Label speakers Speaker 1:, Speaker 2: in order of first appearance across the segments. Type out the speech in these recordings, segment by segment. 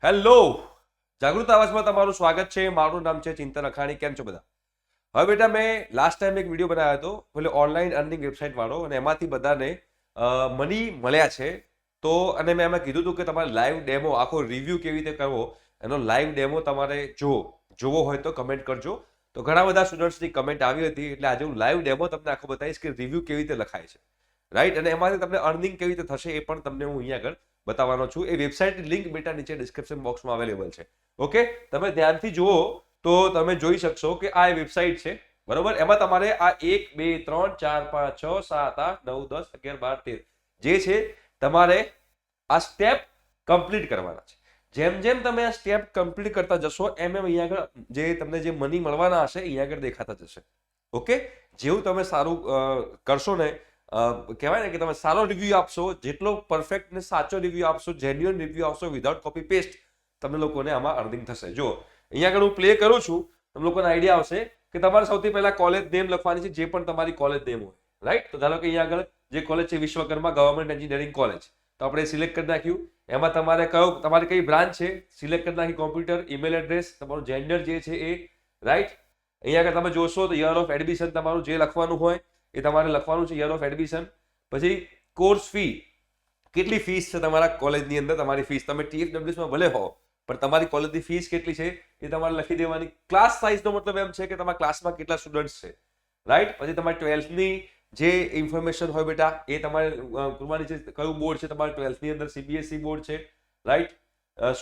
Speaker 1: Hello, જાગૃત આવાજમાં તમારું સ્વાગત છે. મારું નામ છે ચિંતન અખાણી. કેમ છો બધા? હવે બેટા, મેં લાસ્ટ ટાઈમ એક વિડીયો બનાવ્યો હતો પેલો ઓનલાઈન અર્નિંગ વેબસાઇટ વાળો, અને એમાંથી બધાને મની મળ્યા છે. તો અને મેં એમાં કીધું હતું કે તમારે લાઈવ ડેમો, આખો રિવ્યૂ કેવી રીતે કરવો, એનો લાઈવ ડેમો તમારે જોવો હોય તો કમેન્ટ કરજો. તો ઘણા બધા સ્ટુડન્ટ્સની કમેન્ટ આવી હતી, એટલે આજે હું લાઈવ ડેમો તમને આખો બતાવીશ કે રિવ્યૂ કેવી રીતે લખાય છે, રાઈટ? અને એમાંથી તમને અર્નિંગ કેવી રીતે થશે એ પણ તમને હું અહીંયા આગળ બતાવવાનો છું. એ વેબસાઇટની લિંક બેટા નીચે ડિસ્ક્રિપ્શન બોક્સમાં અવેલેબલ છે. ઓકે, તમે ધ્યાનથી જુઓ તો તમે જોઈ શકશો કે આ વેબસાઇટ છે, બરોબર? એમાં તમારે આ 1 2 3 4 5 6 7 8 9 10 11 12 13 જે છે તમારે આ સ્ટેપ કમ્પ્લીટ કરવાના છે. જેમ જેમ તમે આ સ્ટેપ કમ્પ્લીટ કરતા જશો એમ એમ અહીંયા આગળ જે તમને જે મની મળવાના હશે અહીંયા આગળ દેખાતા જશે. ઓકે, જેવું તમે સારું કરશો ને, કહેવાય ને કે તમે સારો રિવ્યૂ આપશો, જેટલો પરફેક્ટ ને સાચો રિવ્યૂ આપશો, જેન્યુઅન રિવ્યૂ આપશો વિધાઉટ કોપી પેસ્ટ, તમને લોકોને આમાં અર્નિંગ થશે. જો અહીંયા આગળ હું પ્લે કરું છું, તમને લોકોને આઈડિયા આવશે કે તમારે સૌથી પહેલા કોલેજ નેમ લખવાની છે, જે પણ તમારી કોલેજ નેમ હોય, રાઈટ? તો ધારો કે અહીંયા આગળ જે કોલેજ છે વિશ્વકર્મા ગવર્મેન્ટ એન્જિનિયરિંગ કોલેજ, તો આપણે સિલેક્ટ કરી નાખ્યું. એમાં તમારે તમારી કઈ બ્રાન્ચ છે સિલેક્ટ કરી નાખી, કોમ્પ્યુટર, ઈમેલ એડ્રેસ, તમારું જેન્ડર જે છે એ, રાઈટ? અહીંયા આગળ તમે જોશો તો યર ઓફ એડમિશન તમારું જે લખવાનું હોય એ તમારે લખવાનું છે, યર ઓફ એડમિશન. પછી કોર્સ ફી, કેટલી ફીસ છે તમારા કોલેજની અંદર, તમારી ફીસ તમે TFWSમાં ભલે હો પણ તમારી કોલેજની ફીસ કેટલી છે એ તમારે લખી દેવાની. ક્લાસ સાઇઝનો મતલબ એમ છે કે તમારા ક્લાસમાં કેટલા સ્ટુડન્ટ્સ છે, રાઈટ? પછી તમારી 12થની જે ઇન્ફોર્મેશન હોય બેટા એ તમારે કરવાની છે. કયું બોર્ડ છે તમારે 12થની અંદર? CBSE બોર્ડ છે, રાઈટ?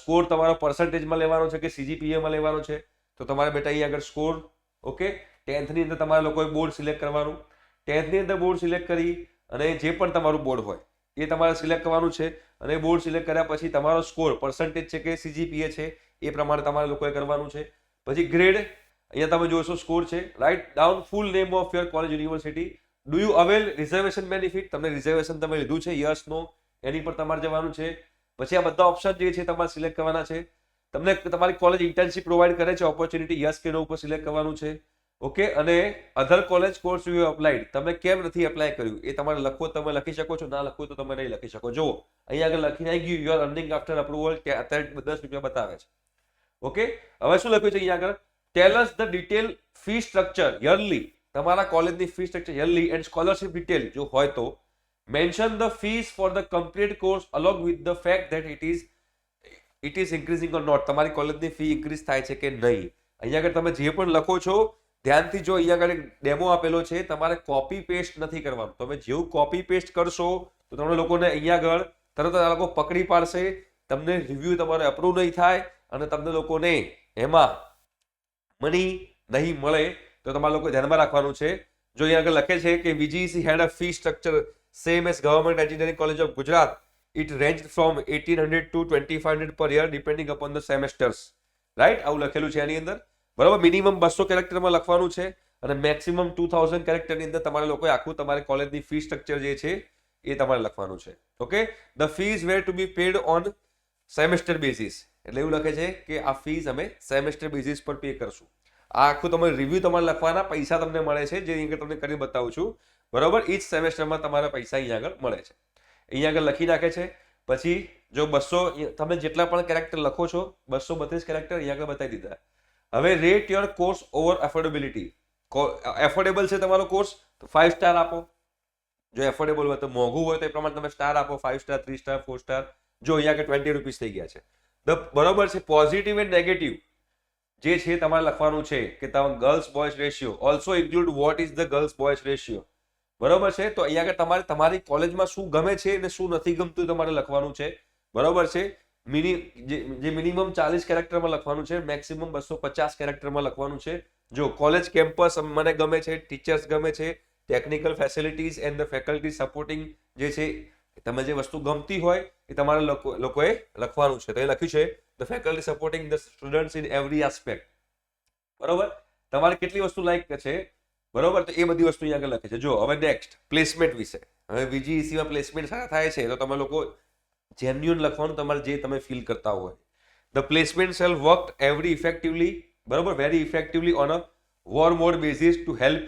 Speaker 1: સ્કોર તમારો પર્સન્ટેજમાં લેવાનો છે કે CGPAમાં લેવાનો છે? તો તમારે બેટા અહીંયા આગળ સ્કોર. ઓકે, 10થની અંદર તમારે લોકોએ બોર્ડ સિલેક્ટ કરવાનું. 10થની અંદર બોર્ડ સિલેક્ટ કરી અને જે પણ તમારું બોર્ડ હોય એ તમારે સિલેક્ટ કરવાનું છે. અને બોર્ડ સિલેક્ટ કર્યા પછી તમારો સ્કોર પર્સન્ટેજ છે કે CGPA છે એ પ્રમાણે તમારે લોકોએ કરવાનું છે. પછી ગ્રેડ, અહીંયા તમે જોશો સ્કોર છે, right down full name of your college university. Do you avail reservation benefit, તમને રિઝર્વેશન તમે લીધું છે, યસ નો, એની પર તમારે જવાનું છે. પછી આ બધા ઓપ્શન જે છે તમારે સિલેક્ટ કરવાના છે. તમને તમારી કોલેજ ઇન્ટર્નશિપ પ્રોવાઈડ કરે છે, ઓપોર્ચ્યુનિટી, યસ કે નો ઉપર સિલેક્ટ કરવાનું છે. ઓકે, અને અધર કોલેજ કોર્સ યુ અપ્લાઈડ, તમે કેમ નથી અપ્લાય કર્યું એ તમારે લખવો, તમે લખી શકો છો, ના લખવું તો તમે નહીં લખી શકો. જુઓ અહીંયા આગળ લખીને આવી ગયું you are earning after approval, કે અત્યારે 10 રૂપિયા બતાવે છે. ઓકે, હવે શું લખ્યું છે અહીંયા આગળ? Tell us the detail fee structure yearly, તમારા કોલેજની fee structure yearly and scholarship detail જો હોય તો. Mention the fees for the complete course along with the fact that it is increasing or not, તમારી કોલેજની ફી ઇન્ક્રીઝ થાય છે કે નહીં. અહીંયા આગળ તમે જે પણ લખો છો ધ્યાનથી જો, અહીંયા આગળ ડેમો આપેલો છે, તમારે કોપી પેસ્ટ નથી કરવાનું. તમે જેવું કોપી પેસ્ટ કરશો તો તમને લોકોને અહીંયા આગળ તરત આ લોકો પકડી પાડશે, તમને રિવ્યુ તમારે અપ્રૂવ નહીં થાય અને તમને લોકોને એમાં મની નહીં મળે. તો તમારે લોકો ધ્યાનમાં રાખવાનું છે. જો અહીંયા આગળ લખે છે કે VGC had a fee structure same as government engineering college of Gujarat, it range from 1800 to 2500 per year depending upon the semesters, right? આવું લખેલું છે એની અંદર, બરાબર? મિનિમમ 200 કેરેક્ટરમાં લખવાનું છે અને મેક્સિમમ 2000 કેરેક્ટરની અંદર તમારે લોકોએ આખું તમારી કોલેજની ફી સ્ટ્રક્ચર જે છે એ તમારે લખવાનું છે. Okay, the fees were to be paid on semester basis, એટલે એવું લખે છે કે આ ફીઝ અમે સેમેસ્ટર બેઝિસ પર પે કરશું. આ આખું તમારે રિવ્યુ તમારે લખવાના, પૈસા તમને મળે છે, જે અહીંયા તમને કરી બતાવું છું, બરાબર? ઈચ સેમેસ્ટરમાં તમારા પૈસા અહીંયા આગળ મળે છે. અહીંયા આગળ લખી નાખે છે. પછી જો 200 તમે જેટલા પણ કેરેક્ટર લખો છો, 232 કેરેક્ટર અહીંયા આગળ બતાવી દીધા. હવે rate your course over affordability. Affordable છે તમારો કોર્સ તો 5 સ્ટાર આપો. જો એફોર્ડેબલ હોય તો, મોંઘું હોય તો એ પ્રમાણે તમે સ્ટાર આપો, 5 સ્ટાર, 3 સ્ટાર, 4 સ્ટાર. જો અહીંયા કે 20 રૂપીસ થઈ ગયા છે, બરોબર છે? પોઝિટિવ એન્ડ નેગેટિવ જે છે તમારે લખવાનું છે કે તમે girls boys ratio also include vote is the girls boys ratio, બરોબર છે? તો અહીંયા આગળ તમારે તમારી કોલેજમાં શું ગમે છે અને શું નથી ગમતું તમારે લખવાનું છે, બરોબર છે? જે મિનિમમ 40 કેરેક્ટરમાં લખવાનું છે, મેક્સિમમ 250 કેરેક્ટરમાં લખવાનું છે. જો કોલેજ કેમ્પસ મને ગમે છે, ટીચર્સ ગમે છે, technical facilities and the faculty supporting જે છે, તમે જે વસ્તુ ગમતી હોય એ તમારે લોકોએ લખવાનું છે. તો એ લખ્યું છે the faculty supporting the students in every aspect, બરોબર? તમારે કેટલી વસ્તુ લાઈક છે, બરોબર? તો એ બધી વસ્તુ અહીંયા આગળ લખે છે. જો હવે નેક્સ્ટ પ્લેસમેન્ટ વિશે. હવે VGECમાં પ્લેસમેન્ટ સારા થાય છે તો તમે લોકો જેન્યુઅન લખવાનું, તમારે જે તમે ફીલ કરતા હોય. The placement shall work every effectively, બરોબર? Very effectively on a war mode basis to help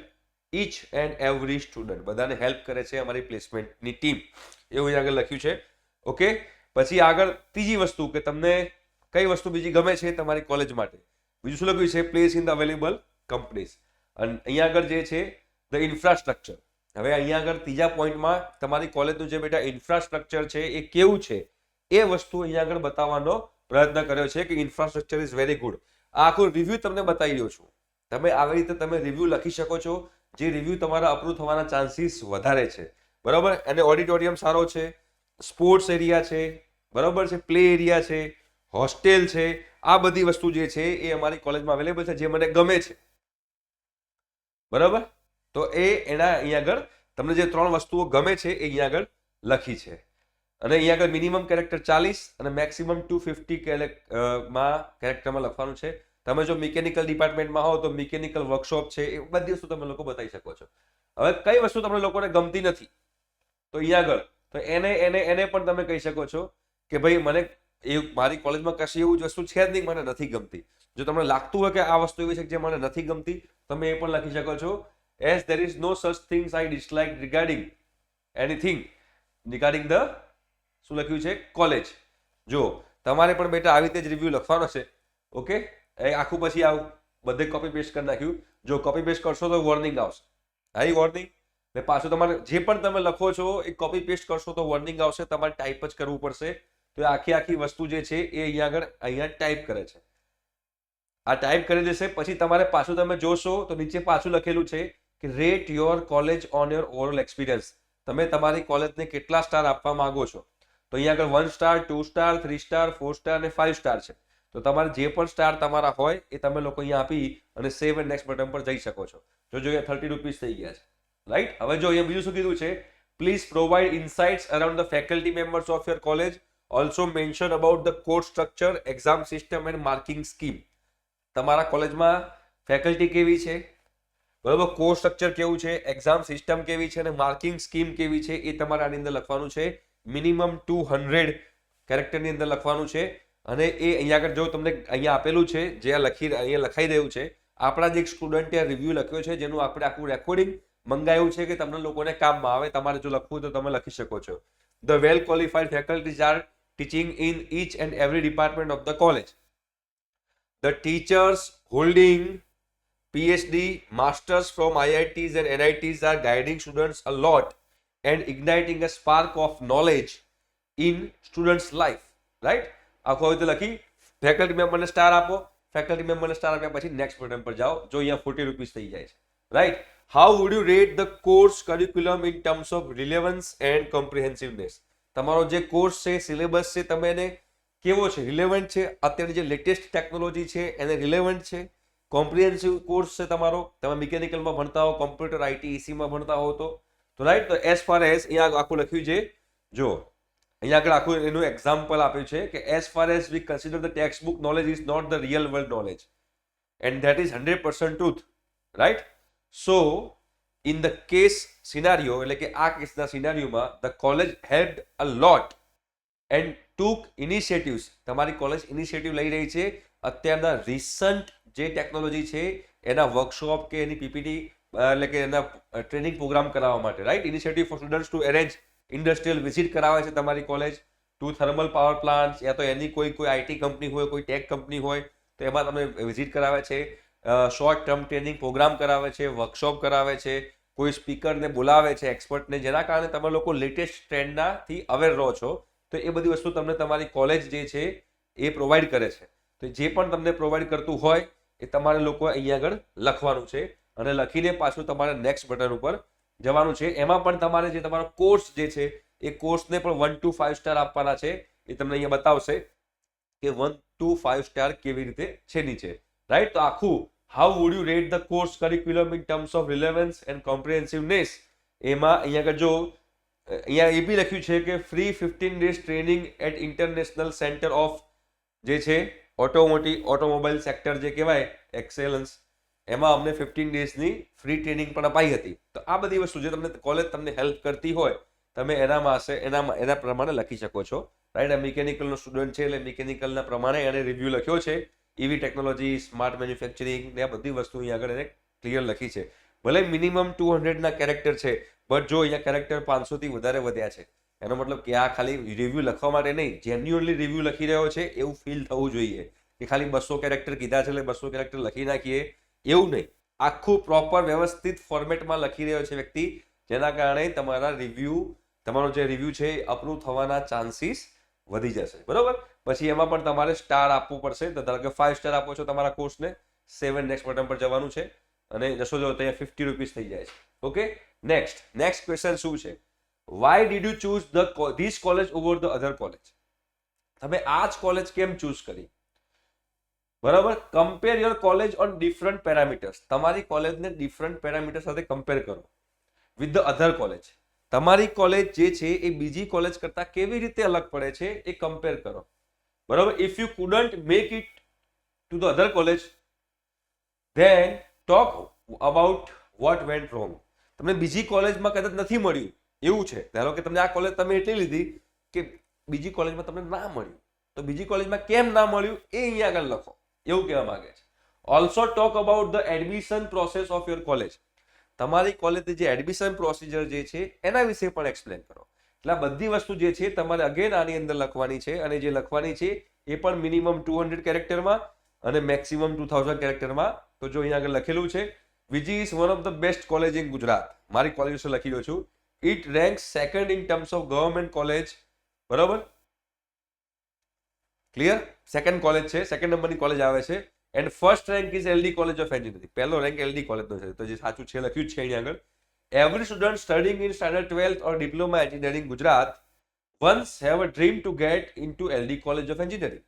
Speaker 1: each and every student, બધાને હેલ્પ કરે છે અમારી પ્લેસમેન્ટની ટીમ, એવું અહીંયા આગળ લખ્યું છે. ઓકે, પછી આગળ ત્રીજી વસ્તુ કે તમને કઈ વસ્તુ બીજી ગમે છે તમારી કોલેજ માટે. બીજું શું લખ્યું છે? Place in the available companies. અને અહીંયા આગળ જે છે ધ ઇન્ફ્રાસ્ટ્રક્ચર. હવે અહીંયા આગળ ત્રીજા પોઈન્ટમાં તમારી કોલેજનું જે બેટા ઇન્ફ્રાસ્ટ્રક્ચર છે એ કેવું છે એ વસ્તુ અહીંયા આગળ બતાવવાનો પ્રયત્ન કર્યો છે કે ઇન્ફ્રાસ્ટ્રક્ચર ઇઝ વેરી ગુડ. આ આખું રિવ્યુ તમને બતાવી રહ્યો છું. તમે આવી રીતે તમે રિવ્યુ લખી શકો છો, જે રિવ્યુ તમારા અપ્રૂવ થવાના ચાન્સીસ વધારે છે. બરાબર. અને ઓડિટોરિયમ સારો છે, સ્પોર્ટ્સ એરિયા છે, બરાબર છે, પ્લે એરિયા છે, હોસ્ટેલ છે, આ બધી વસ્તુ જે છે એ અમારી કોલેજમાં અવેલેબલ છે, જે મને ગમે છે. બરાબર. તો એના અહીંયા આગળ તમને જે 3 વસ્તુઓ ગમે છે એ અહીંયા આગળ લખી છે. અને અહીંયા આગળ મિનિમમ કેરેક્ટર 40 અને મેક્સિમમ 250 માં કેરેક્ટરમાં લખવાનું છે. તમે જો મિકેનિકલ ડિપાર્ટમેન્ટમાં હો તો મિકેનિકલ વર્કશોપ છે, એ બધી વસ્તુ તમે લોકો બતાવી શકો છો. હવે કઈ વસ્તુ તમને લોકોને ગમતી નથી તો અહીંયા આગળ તો એને પણ તમે કહી શકો છો કે ભાઈ મને મારી કોલેજમાં કશી એવું જ વસ્તુ છે જ નહીં, મને નથી ગમતી. જો તમને લાગતું હોય કે આ વસ્તુ એવી છે કે જે મને નથી ગમતી, તમે એ પણ લખી શકો છો. As there is no such things I dislike regarding anything regarding the શું લખ્યું છે કોલેજ. જો તમારે પણ બેટા આવી રીતે જ રિવ્યુ લખવાનો છે. ઓકે. એ આખું પછી આવું બધે કોપી પેસ્ટ કરી નાખ્યું. જો કોપી પેસ્ટ કરશો તો વોર્નિંગ આવશે. આવી વોર્નિંગ ને પાછું તમારે જે પણ તમે લખો છો એ કોપી પેસ્ટ કરશો તો વોર્નિંગ આવશે. તમારે ટાઈપ જ કરવું પડશે. તો આખી વસ્તુ જે છે એ અહીંયા ટાઈપ કરે છે. આ ટાઈપ કરી દેશે પછી તમારે પાછું તમે જોશો તો નીચે પાછું લખેલું છે કે rate your college on your overall experience. તમે તમારી કોલેજને કેટલા સ્ટાર આપવા માંગો છો. તો અહીંયા આગળ 1 સ્ટાર, 2 સ્ટાર, 3 સ્ટાર, 4 સ્ટાર અને 5 સ્ટાર છે. તો તમારે જે પણ સ્ટાર તમારા હોય એ તમે લોકો અહીંયા આપી અને સેવ એન્ડ નેક્સ્ટ બટન પર જઈ શકો છો. જો અહીંયા 30 રૂપીસ થઈ ગયા છે. રાઈટ. હવે જો અહીંયા બીજું શું કીધું છે? Please provide insights around the faculty members of your college. Also mention about the course structure, exam system and marking scheme. તમારા કોલેજમાં ફેકલ્ટી કેવી છે, બરાબર, કોર્સ સ્ટ્રક્ચર કેવું છે, એક્ઝામ સિસ્ટમ કેવી છે અને માર્કિંગ સ્કીમ કેવી છે એ તમારે આની અંદર લખવાનું છે. મિનિમમ 200 કેરેક્ટરની અંદર લખવાનું છે. અને એ અહીંયા આગળ જો તમને અહીંયા આપેલું છે જે અહીંયા લખાઈ રહ્યું છે, આપણા જ એક સ્ટુડન્ટે રિવ્યુ લખ્યો છે જેનું આપણે આખું રેકોર્ડિંગ મંગાવ્યું છે કે તમને લોકોને કામમાં આવે. તમારે જો લખવું તો તમે લખી શકો છો. The well qualified faculties are teaching in each and every department of the college. The teachers holding PhD, masters from IITs and NITs are guiding students a lot and igniting a spark of knowledge in students' life. Right? આખો હવે તો લખી faculty મેમ્બરને star આપો. Faculty મેમ્બરને star આપ્યા પછી next button પર જાઓ. જો અહીંયા 40 રૂપીસ થઈ જાય છે. Right. How would you rate the course curriculum in terms of relevance and comprehensiveness. તમારો જે કોર્સ છે, સિલેબસ છે, તમે એને કેવો છે, રિલેવન્ટ છે, અત્યારે જે લેટેસ્ટ ટેકનોલોજી છે એને રિલેવન્ટ છે, કોમ્પ્રિહેન્સિવ કોર્સ છે તમારો. તમે મિકેનિકલમાં ભણતા હો, કોમ્પ્યુટર, આઈટી, ઈસીમાં ભણતા હો તો રાઈટ. તો એઝ ફાર એઝ અહીંયા આખું લખ્યું છે. જો અહીંયા આગળ આખું એનું એક્ઝામ્પલ આપ્યું છે કે as far as we consider the text book knowledge is not the real world knowledge and that is 100% truth. Right. So in the case scenario, એટલે કે આ કેસના સિનારીઓમાં the college helped a lot and took initiatives. તમારી college initiative લઈ રહી છે અત્યારના રિસન્ટ જે ટેકનોલોજી છે એના વર્કશોપ કે એની પીપીટી એટલે કે એના ટ્રેનિંગ પ્રોગ્રામ કરાવવા માટે. Right. Initiative for students to arrange industrial visit કરાવે છે તમારી college to thermal power plant, યા તો એની કોઈ આઈટી કંપની હોય, કોઈ ટેક કંપની હોય તો એમાં તમને વિઝિટ કરાવે છે. શોર્ટ ટર્મ ટ્રેનિંગ પ્રોગ્રામ કરાવે છે, વર્કશોપ કરાવે છે, કોઈ સ્પીકરને બોલાવે છે, એક્સપર્ટને, જેના કારણે તમે લોકો લેટેસ્ટ ટ્રેન્ડનાથી અવેર રહો છો. તો એ બધી વસ્તુ તમને તમારી કોલેજ જે છે એ પ્રોવાઈડ કરે છે. તો જે પણ તમને પ્રોવાઈડ કરતું હોય એ તમારે લોકો અહીંયા આગળ લખવાનું છે અને લખીને પાછું તમારે નેક્સ્ટ બટન ઉપર જવાનું છે. એમાં પણ તમારે જે તમારો કોર્સ જે છે એ કોર્સને પણ 1 to 5 સ્ટાર આપવાના છે. એ તમને અહીંયા બતાવશે કે 1 to 5 સ્ટાર કેવી રીતે છે નીચે. રાઈટ. તો આખું how would you rate the course curriculum in terms of relevance and comprehensiveness. એમાં અહીંયા આગળ જો અહીંયા એ બી લખ્યું છે કે free 15 days training at international centre of જે છે ઓટોમોબાઈલ સેક્ટર જે કહેવાય એક્સેલન્સ, એમાં અમને 15 daysની ફ્રી ટ્રેનિંગ પણ અપાઈ હતી. તો આ બધી વસ્તુ જે તમને કોલેજ તમને હેલ્પ કરતી હોય તમે એના પ્રમાણે લખી શકો છો. રાઈટ. આ મિકેનિકલનો સ્ટુડન્ટ છે એટલે મિકેનિકલના પ્રમાણે એને રિવ્યુ લખ્યો છે. ઈવી ટેકનોલોજી, સ્માર્ટ મેન્યુફેક્ચરિંગ ને આ બધી વસ્તુ અહીંયા આગળ એને ક્લિયર લખી છે. ભલે મિનિમમ 200 ના કેરેક્ટર છે બટ જો અહીંયા કેરેક્ટર 500 થી વધારે વધ્યા છે એનો મતલબ કે આ ખાલી રિવ્યૂ લખવા માટે નહીં, જેન્યુઅનલી રિવ્યૂ લખી રહ્યો છે એવું ફીલ થવું જોઈએ કે ખાલી 200 કેરેક્ટર કીધા છે એટલે 200 કેરેક્ટર લખી નાખીએ એવું નહીં. આખું પ્રોપર વ્યવસ્થિત ફોર્મેટમાં લખી રહ્યો છે વ્યક્તિ, જેના કારણે તમારા રિવ્યૂ, તમારો જે રિવ્યૂ છે એ અપ્રૂવ થવાના ચાન્સીસ વધી જશે. બરોબર. પછી એમાં પણ તમારે સ્ટાર આપવું પડશે. તો ધારો કે 5 સ્ટાર આપો છો તમારા કોર્સને, 7 નેક્સ્ટ બટન પર જવાનું છે અને જશો જો ત્યાં ₹50 થઈ જાય છે. ઓકે. નેક્સ્ટ ક્વેશ્ચન શું છે? Why did you choose this college over the other college? તમે આ જ કોલેજ કેમ ચૂઝ કરી? બરાબર. Compare your college on different parameters. તમારી કોલેજને ડિફરન્ટ પેરામીટર સાથે કમ્પેર કરો વિથ ધ અધર કોલેજ. તમારી કોલેજ જે છે એ બીજી કોલેજ કરતા કેવી રીતે અલગ પડે છે એ કમ્પેર કરો. બરાબર. If you couldn't make it to the other college, then talk about what went wrong. તમને બીજી કોલેજમાં કદાચ નથી મળ્યું એવું છે, ધારો કે તમને આ કોલેજ તમે એટલી લીધી કે બીજી કોલેજમાં તમને ના મળ્યું, તો બીજી કોલેજમાં કેમ ના મળ્યું એ અહીંયા આગળ લખો, એવું કહેવા માંગે છે. Also talk about the admission process of your college. તમારી કોલેજની જે એડમિશન પ્રોસિજર જે છે એના વિશે પણ એક્સપ્લેન કરો. એટલે આ બધી વસ્તુ જે છે તમારે અગેન આની અંદર લખવાની છે, અને જે લખવાની છે એ પણ મિનિમમ 200 કેરેક્ટરમાં અને મેક્સિમમ 2000 કેરેક્ટરમાં. તો જો અહીંયા આગળ લખેલું છે, VG is one of the best college in Gujarat. મારી કોલેજ વિશે લખી રહ્યો છું. It ranks second in terms of government college. બરોબર. ક્લિયર? સેકન્ડ કોલેજ છે, સેકન્ડ નંબરની કોલેજ આવે છે. And first rank is LD college of engineering. પહેલો રેન્ક એલડી કોલેજનો છે. તો જે સાચું છે લખ્યું જ છે અહીંયા આગળ. Every student studying in standard 12th or diploma engineering Gujarat once have a dream to get into LD College of Engineering.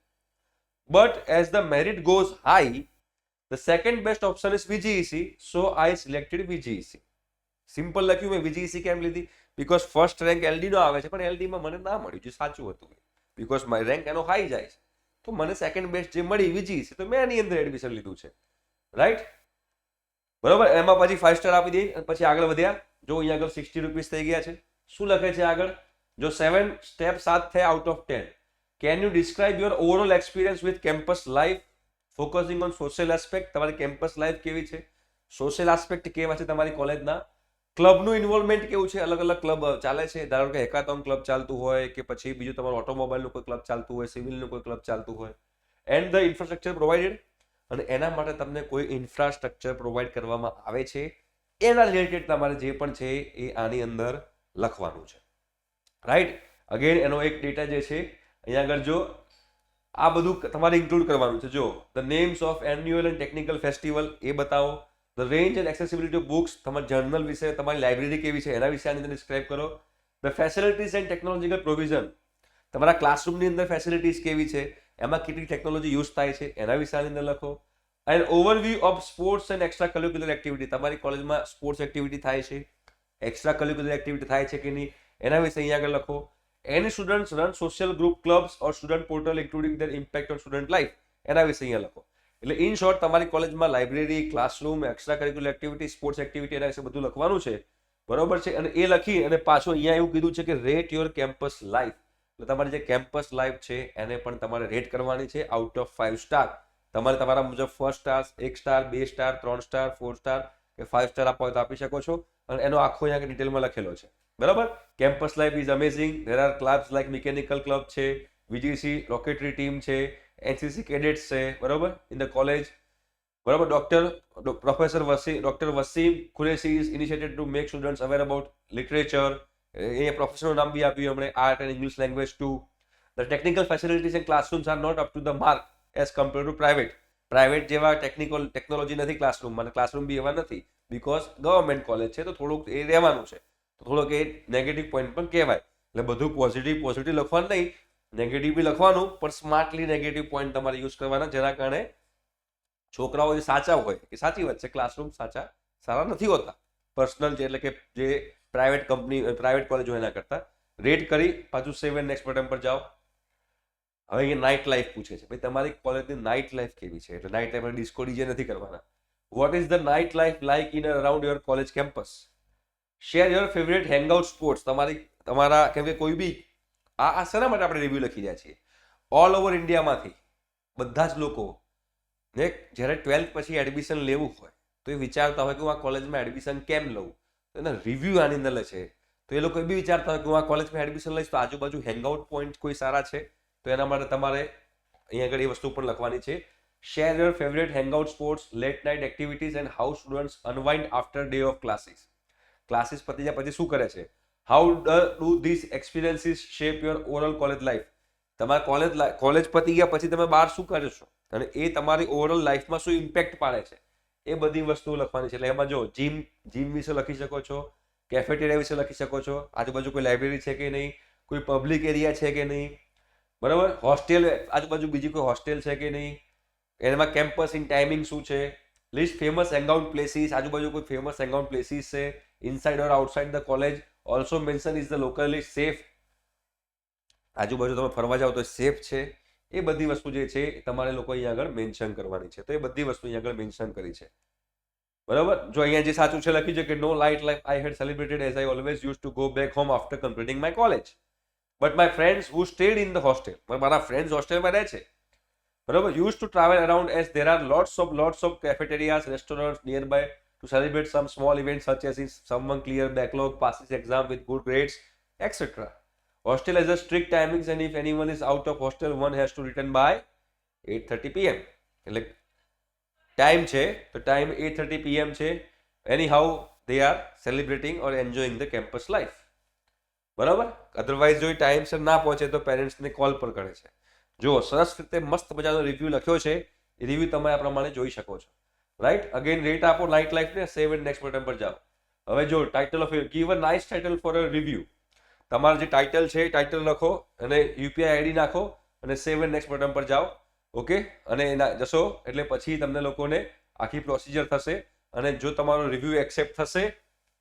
Speaker 1: But as the merit goes high, the second best option is VGEC, so I selected VGEC. Simple લખ્યું મેં VGEC કેમ લીધી? Because first rank LD નો આવે છે, પણ LD માં મને ના મળ્યું જે સાચું હતું, બીકોઝ મારી રેન્ક એનો હાઈ જાય છે, તો મને સેકન્ડ બેસ્ટ જે મળી VGEC, તો મેં એની અંદર એડમિશન લીધું છે. રાઈટ? બરોબર. એમાં પછી 5 સ્ટાર આપી દઈએ અને પછી આગળ વધ્યા. જો અહીંયા આગળ ₹60 થઈ ગયા છે. શું લખે છે આગળ? જો 7 સ્ટેપ 7 થયા out of 10. Can you describe your overall experience with campus life focusing on social aspect? તમારી કેમ્પસ લાઈફ કેવી છે? સોશિયલ એસ્પેક્ટ કેવા છે તમારી કોલેજના? ક્લબનું ઇન્વોલ્વમેન્ટ કેવું છે? અલગ અલગ ક્લબ ચાલે છે, ધારો કે હેકાથોન ક્લબ ચાલતું હોય કે પછી બીજું તમારું ઓટોમોબાઈલનું કોઈ ક્લબ ચાલતું હોય, સિવિલનું કોઈ ક્લબ ચાલતું હોય. એન્ડ ધ ઇન્ફ્રાસ્ટ્રક્ચર પ્રોવાઇડેડ, અને એના માટે તમને કોઈ ઇન્ફ્રાસ્ટ્રક્ચર પ્રોવાઈડ કરવામાં આવે છે એના રિલેટેડ તમારે જે પણ છે એ આની અંદર લખવાનું છે. રાઈટ? અગેન એનો એક ડેટા જે છે અહીંયા આગળ જો આ બધું તમારે ઇન્ક્લુડ કરવાનું છે. જો the names of annual and technical festival એ બતાવો. The range and accessibility of books, તમારી જર્નલ વિશે, તમારી લાઇબ્રેરી કેવી છે એના વિશે આની અંદર ડિસ્ક્રાઇબ કરો. The facilities and technological provision, તમારા ક્લાસરૂમની અંદર ફેસિલિટીઝ કેવી છે, એમાં કેટલી ટેકનોલોજી યુઝ થાય છે એના વિશે આની અંદર લખો. And overview of sports and extra curricular activity, તમારી કોલેજમાં સ્પોર્ટ્સ એક્ટિવિટી થાય છે, એક્સ્ટ્રા કરિક્યુલર એક્ટિવિટી થાય છે કે નહીં એના વિશે અહીંયા આગળ લખો. Any students run social group clubs or student portal including their impact on student life, એના વિશે અહીંયા લખો. એટલે ઇન શોર્ટ તમારી કોલેજમાં library, classroom, extra curricular activity, sports activity એના વિશે બધું લખવાનું છે. બરોબર છે? અને એ લખી અને પાછું અહીંયા એવું કીધું છે કે રેટ યોર કેમ્પસ લાઈફ. એટલે તમારી જે કેમ્પસ લાઈફ છે એને પણ તમારે રેટ કરવાની છે આઉટ ઓફ 5 સ્ટાર. તમારે તમારા મુજબ 1 star, 1 star, 2 star, 3 star, 4 star કે 5 સ્ટાર આપવા હોય તો આપી શકો છો. અને એનો આખો અહીંયા ડિટેલમાં લખેલો છે. બરાબર? Campus life is amazing. There are clubs like mechanical club છે, VGC રોકેટરી ટીમ છે, NCC કેડેટ્સ છે. બરાબર? In the college. બરાબર? Professor Wasim Qureshi is initiated to make students aware about literature. એ પ્રોફેસરનું નામ બી આપ્યું હમણે, art and English language too. The technical facilities and classrooms are not up to the mark as compare to private. Private જેવા technology નથી ક્લાસરૂમમાં, અને ક્લાસરૂમ બી એવા નથી, બીકોઝ ગવર્મેન્ટ કોલેજ છે તો થોડુંક એ રહેવાનું છે, તો થોડોક એ નેગેટિવ પોઈન્ટ પણ કહેવાય. એટલે બધું પોઝિટિવ લખવાનું નહીં, નેગેટિવ બી લખવાનું, પણ સ્માર્ટલી નેગેટિવ પોઈન્ટ તમારે યુઝ કરવાના, જેના કારણે છોકરાઓ જે સાચા હોય એ સાચી વાત છે, ક્લાસરૂમ સારા નથી હોતા પર્સનલ છે, એટલે કે જે પ્રાઇવેટ કોલેજ હોય એના કરતા. રેટ કરી પાછું 7 નેક્સ્ટ બટન પર જાઓ. હવે એ નાઇટ લાઈફ પૂછે છે, ભાઈ તમારી કોલેજની નાઇટ લાઈફ કેવી છે? એટલે નાઇટ લાઈફ ડિસ્કો ડીજે નથી કરવાના. What is the night life like in around your college campus? Share your favourite hangout spots. તમારા કેમ કે કોઈ બી આ શેના માટે આપણે રિવ્યુ લખી રહ્યા છીએ? ઓલ ઓવર ઇન્ડિયામાંથી બધા જ લોકો ને જ્યારે 12th પછી એડમિશન લેવું હોય તો એ વિચારતા હોય કે હું આ કોલેજમાં એડમિશન કેમ લઉં, તો એના રિવ્યૂ આની અંદર લે છે. તો એ લોકો એ બી વિચારતા હોય કે હું આ કોલેજમાં એડમિશન લઈશ તો આજુબાજુ હેંગઆઉટ પોઈન્ટ કોઈ સારા છે, તો એના માટે તમારે અહીંયા આગળ એ વસ્તુ પણ લખવાની છે. Share your favourite hangout sports, late night activities and how students unwind after day of classes. Classes પતી જાય પછી શું કરે છે, how do this experiences shape your overall college life. તમારા કોલેજ પતી ગયા પછી તમે બહાર શું કરો છો અને એ તમારી ઓવરઓલ લાઈફમાં શું ઇમ્પેક્ટ પાડે છે, એ બધી વસ્તુઓ લખવાની છે. એટલે એમાં જો જીમ વિશે લખી શકો છો, કેફેટેરિયા વિશે લખી શકો છો, આજુબાજુ કોઈ લાઇબ્રેરી છે કે નહીં, કોઈ પબ્લિક એરિયા છે કે નહીં, બરાબર, હોસ્ટેલ આજુબાજુ બીજી કોઈ હોસ્ટેલ છે કે નહીં, એમાં કેમ્પસ ઇન ટાઈમિંગ શું છે, લિસ્ટ ફેમસ હેંગઆઉટ પ્લેસીસ, આજુબાજુ કોઈ ફેમસ હેંગઆઉટ પ્લેસીસ છે inside or outside the college. Also mention is the locally safe, આજુબાજુ તમે ફરવા જાઓ તો સેફ છે. એ બધી વસ્તુ જે છે તમારે લોકો અહીંયા આગળ મેન્શન કરવાની છે. તો એ બધી વસ્તુ અહીંયા આગળ મેન્શન કરી છે, બરાબર. જો અહીંયા જે સાચું છે લખ્યું છે કે no light life I had celebrated as I always use to go back home after completing my college, but my friends who stayed in the hostel, મારા ફ્રેન્ડ્સ હોસ્ટેલમાં રહે છે, બરાબર, use to travel around as there are lots of cafeterias, restaurants near by to celebrate some small event such as is someone clear backlog, passes exam with good grades, etcetera. Hostel has a strict timings and if anyone is out of hostel, one has to return by 8:30 PM. એટલે time છે તો time 8:30 PM છે. Anyhow, they are celebrating or enjoying the campus life. બરાબર. Otherwise જો ટાઈમસર ના પહોંચે તો પેરેન્ટ્સને કોલ પર કરે છે. જો સરસ રીતે મસ્ત મજાનો રિવ્યુ લખ્યો છે, એ રિવ્યુ તમે આ પ્રમાણે જોઈ શકો છો, રાઈટ. અગેન રેટ આપો નાઇટ લાઈફને, સેવ એન્ડ નેક્સ્ટ બટન પર જાઓ. હવે જો title of give a nice title for a review. તમારું જે ટાઇટલ છે એ ટાઇટલ લખો અને યુપીઆઈ આઈડી નાખો અને સેવ એન્ડ નેક્સ્ટ બટન પર જાઓ. ઓકે, અને એના જશો એટલે પછી તમને લોકોને આખી પ્રોસિજર થશે અને જો તમારો રિવ્યુ એક્સેપ્ટ થશે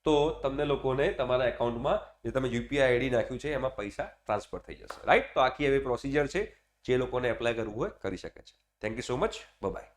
Speaker 1: તો તમને લોકોને તમારા એકાઉન્ટમાં જે તમે યુપીઆઈ આઈડી નાખ્યું છે એમાં પૈસા ટ્રાન્સફર થઈ જશે, રાઈટ. તો આખી એવી પ્રોસિજર છે, જે લોકોને એપ્લાય કરવું હોય કરી શકે છે. Thank you so much, by.